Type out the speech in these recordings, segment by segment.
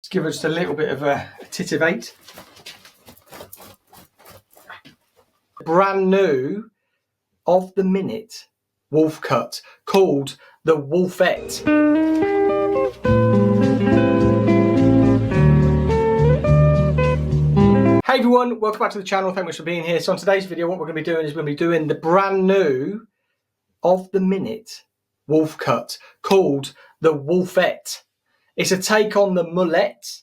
Let's give us a little bit of a titivate. Brand new of the minute wolf cut called the WOLFETTE. Hey everyone, welcome back to the channel. Thank you for being here. So on today's video, what we're going to be doing is we're going to be doing the brand new of the minute wolf cut called the WOLFETTE. It's a take on the mullet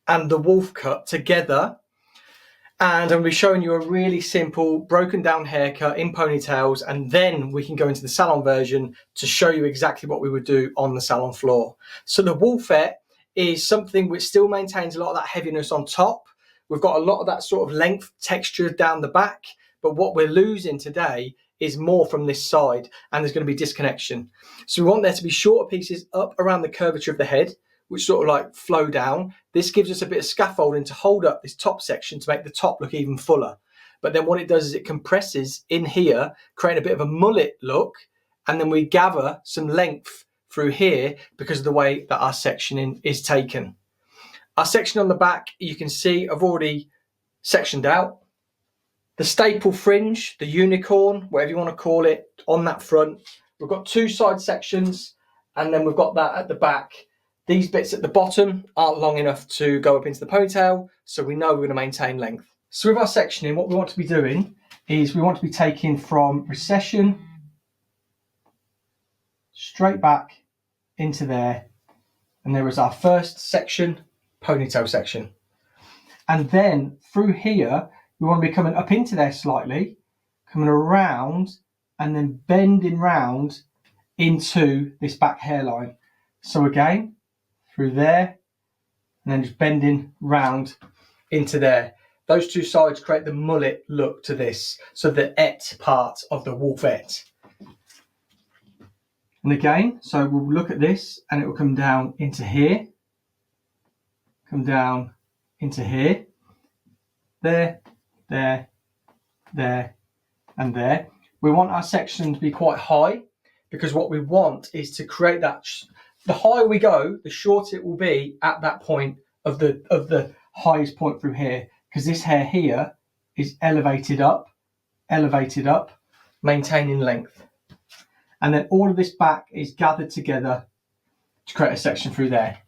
and the wolf cut together. And I'm going to be showing you a really simple broken down haircut in ponytails, and then we can go into the salon version to show you exactly what we would do on the salon floor. So the WOLFETTE is something which still maintains a lot of that heaviness on top. We've got a lot of that sort of length texture down the back, but what we're losing today is more from this side, and there's going to be disconnection. So we want there to be shorter pieces up around the curvature of the head, which sort of like flow down. This gives us a bit of scaffolding to hold up this top section to make the top look even fuller. But then what it does is it compresses in here, creating a bit of a mullet look, and then we gather some length through here because of the way that our sectioning is taken. Our section on the back, you can see I've already sectioned out. The staple fringe, the unicorn, whatever you want to call it, on that front. We've got two side sections, and then we've got that at the back. These bits at the bottom aren't long enough to go up into the ponytail, so we know we're going to maintain length. So with our sectioning, what we want to be doing is we want to be taking from recession straight back into there, and there is our first section, ponytail section. And then through here, we want to be coming up into there slightly, coming around, and then bending round into this back hairline. So again, through there, and then just bending round into there. Those two sides create the mullet look to this, so the et part of the WOLFETTE. And again, so we'll look at this, and it will come down into here, come down into here, there, there, there, and there. We want our section to be quite high, because what we want is to create that. The higher we go, the shorter it will be at that point of the highest point through here, because this hair here is elevated up, maintaining length. And then all of this back is gathered together to create a section through there.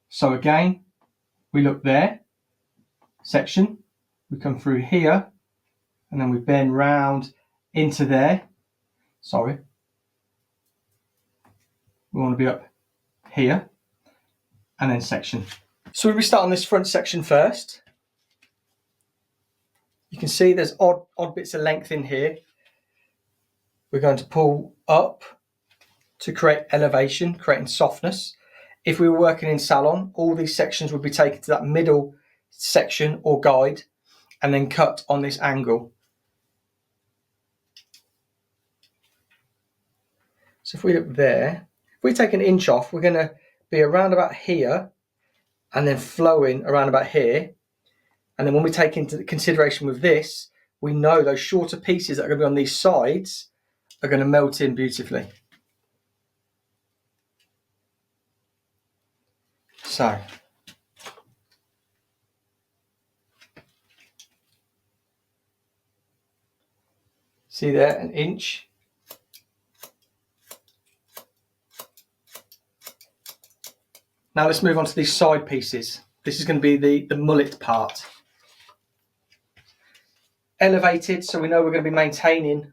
So again, we look there, section, we come through here, and then we bend round into there. Sorry. We want to be up here, and then section. So we start on this front section first. You can see there's odd bits of length in here. We're going to pull up to create elevation, creating softness. If we were working in salon, all these sections would be taken to that middle section or guide and then cut on this angle. So if we look there, if we take an inch off, we're going to be around about here and then flowing around about here. And then when we take into consideration with this, we know those shorter pieces that are going to be on these sides are going to melt in beautifully. So see there, an inch. Now let's move on to these side pieces. This is going to be the mullet part. Elevated, so we know we're going to be maintaining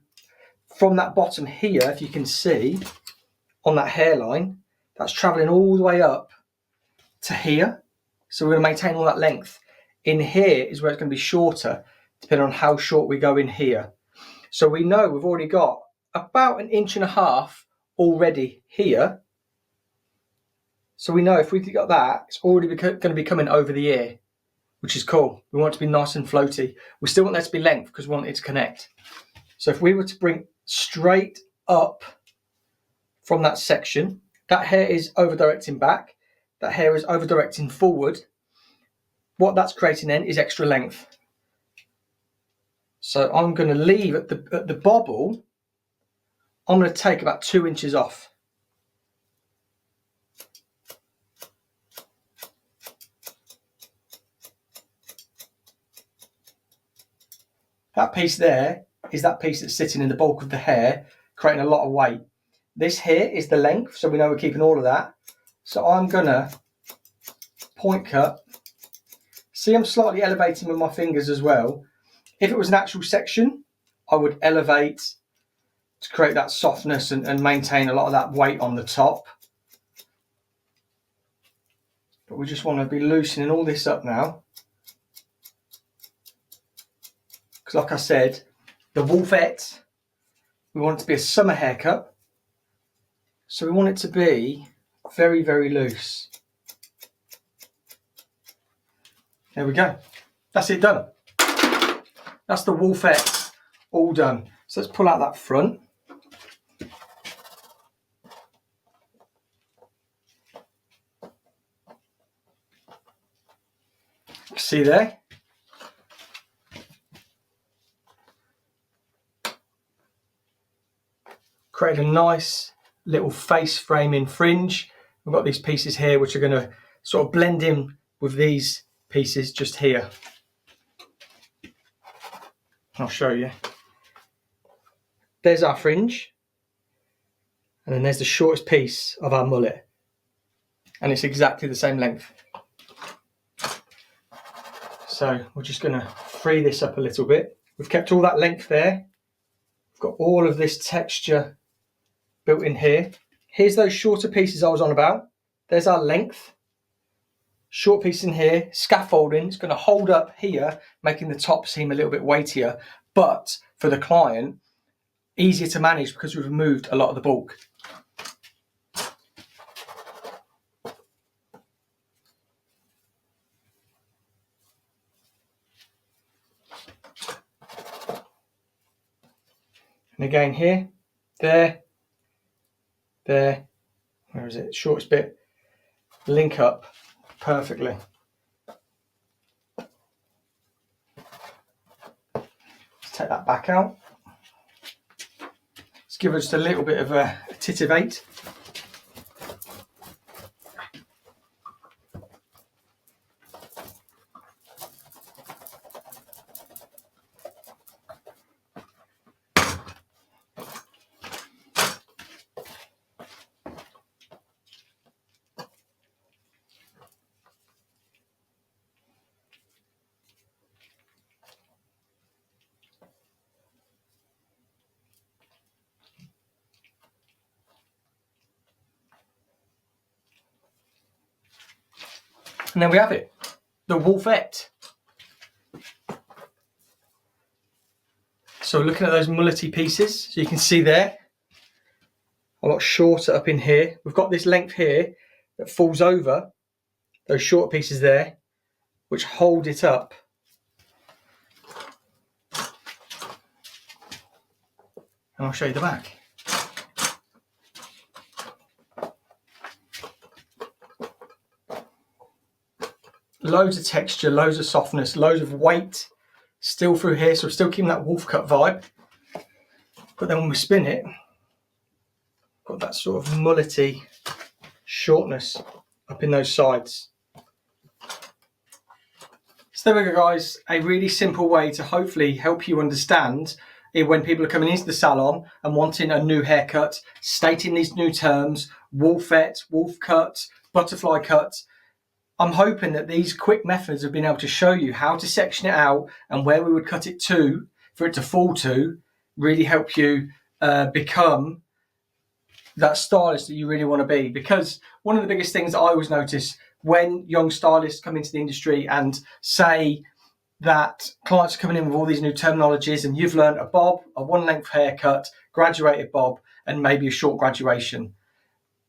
from that bottom here, if you can see, on that hairline, that's travelling all the way up to here. So we're going to maintain all that length. In here is where it's going to be shorter, depending on how short we go in here. So we know we've already got about 1.5 inches already here. So we know if we've got that, it's already going to be coming over the ear, which is cool. We want it to be nice and floaty. We still want there to be length because we want it to connect. So if we were to bring straight up from that section, that hair is over directing back, that hair is over directing forward. What that's creating then is extra length. So I'm going to leave at the bobble, I'm going to take about 2 inches off. That piece there is that piece that's sitting in the bulk of the hair, creating a lot of weight. This here is the length, so we know we're keeping all of that. So I'm gonna point cut. See, I'm slightly elevating with my fingers as well. If it was an actual section, I would elevate to create that softness and maintain a lot of that weight on the top. But we just want to be loosening all this up now. Because like I said, the Wolfette, we want it to be a summer haircut. So we want it to be very, very loose. There we go. That's it done. That's the Wolfette all done. So let's pull out that front. See there? Create a nice little face framing fringe. We've got these pieces here which are going to sort of blend in with these pieces just here. I'll show you. There's our fringe, and then there's the shortest piece of our mullet, and it's exactly the same length. So we're just going to free this up a little bit. We've kept all that length there. We've got all of this texture built in here. Here's those shorter pieces I was on about. There's our length. Short piece in here, scaffolding. It's going to hold up here, making the top seem a little bit weightier, but for the client, easier to manage because we've removed a lot of the bulk. And again here, there, where is it? Shortest bit, link up perfectly. Let's take that back out. Let's give us just a little bit of a titivate. And then we have it, the Wolfette. So looking at those mullety pieces, so you can see there, a lot shorter up in here. We've got this length here that falls over those short pieces there, which hold it up. And I'll show you the back. Loads of texture, loads of softness, loads of weight still through here, so we're still keeping that wolf cut vibe. But then when we spin it, got that sort of mullety shortness up in those sides. So there we go, guys, a really simple way to hopefully help you understand when people are coming into the salon and wanting a new haircut, stating these new terms, Wolfette, wolf cut, butterfly cut. I'm hoping that these quick methods have been able to show you how to section it out and where we would cut it to for it to fall to, really help you become that stylist that you really want to be. Because one of the biggest things I always notice when young stylists come into the industry and say that clients are coming in with all these new terminologies and you've learned a bob, a one length haircut, graduated bob, and maybe a short graduation.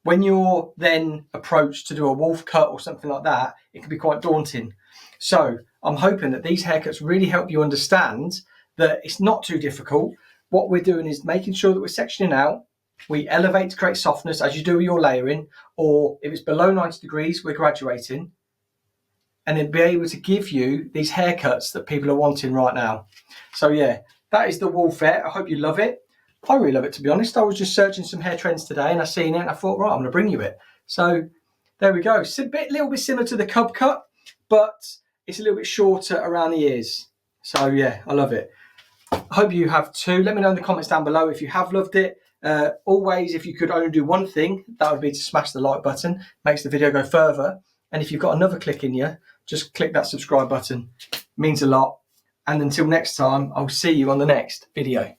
When you're then approached to do a wolf cut or something like that, it can be quite daunting. So I'm hoping that these haircuts really help you understand that it's not too difficult. What we're doing is making sure that we're sectioning out. We elevate to create softness as you do your layering, or if it's below 90 degrees, we're graduating. And then be able to give you these haircuts that people are wanting right now. So yeah, that is the Wolfette. I hope you love it. I really love it, to be honest. I was just searching some hair trends today and I seen it and I thought, right, I'm going to bring you it. So there we go. It's a little bit similar to the cub cut, but it's a little bit shorter around the ears. So yeah, I love it. I hope you have too. Let me know in the comments down below if you have loved it. Always, if you could only do one thing, that would be to smash the like button. Makes the video go further. And if you've got another click in you, just click that subscribe button. It means a lot. And until next time, I'll see you on the next video.